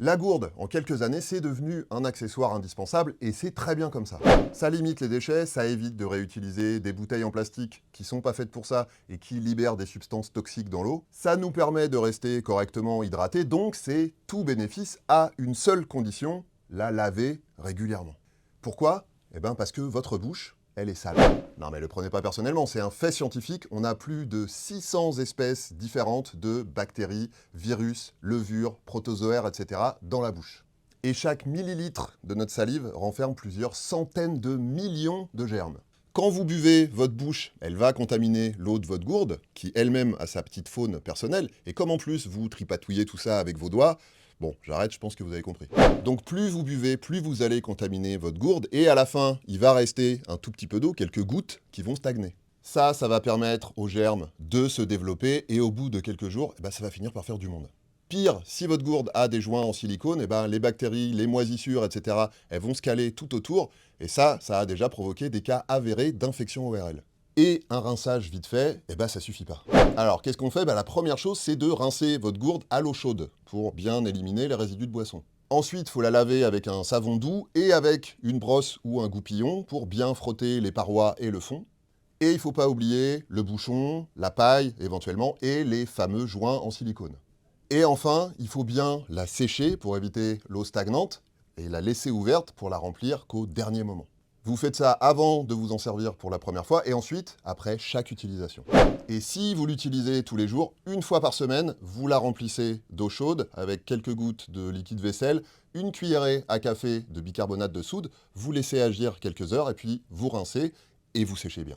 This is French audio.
La gourde, en quelques années, c'est devenu un accessoire indispensable et c'est très bien comme ça. Ça limite les déchets, ça évite de réutiliser des bouteilles en plastique qui sont pas faites pour ça et qui libèrent des substances toxiques dans l'eau. Ça nous permet de rester correctement hydratés, donc c'est tout bénéfice à une seule condition, la laver régulièrement. Pourquoi? Eh bien parce que votre bouche, elle est sale. Non mais le prenez pas personnellement, c'est un fait scientifique, on a plus de 600 espèces différentes de bactéries, virus, levures, protozoaires, etc. dans la bouche. Et chaque millilitre de notre salive renferme plusieurs centaines de millions de germes. Quand vous buvez, votre bouche, elle va contaminer l'eau de votre gourde, qui elle-même a sa petite faune personnelle, et comme en plus vous tripatouillez tout ça avec vos doigts, bon, j'arrête, je pense que vous avez compris. Donc plus vous buvez, plus vous allez contaminer votre gourde, et à la fin, il va rester un tout petit peu d'eau, quelques gouttes, qui vont stagner. Ça va permettre aux germes de se développer, et au bout de quelques jours, ça va finir par faire du monde. Pire, si votre gourde a des joints en silicone, les bactéries, les moisissures, etc., elles vont se caler tout autour, et ça a déjà provoqué des cas avérés d'infection ORL. Et un rinçage vite fait, ça suffit pas. Alors, qu'est-ce qu'on fait? La première chose, c'est de rincer votre gourde à l'eau chaude, pour bien éliminer les résidus de boisson. Ensuite, il faut la laver avec un savon doux et avec une brosse ou un goupillon pour bien frotter les parois et le fond. Et il ne faut pas oublier le bouchon, la paille éventuellement, et les fameux joints en silicone. Et enfin, il faut bien la sécher pour éviter l'eau stagnante et la laisser ouverte pour la remplir qu'au dernier moment. Vous faites ça avant de vous en servir pour la première fois et ensuite après chaque utilisation. Et si vous l'utilisez tous les jours, une fois par semaine, vous la remplissez d'eau chaude avec quelques gouttes de liquide vaisselle, une cuillerée à café de bicarbonate de soude, vous laissez agir quelques heures et puis vous rincez et vous séchez bien.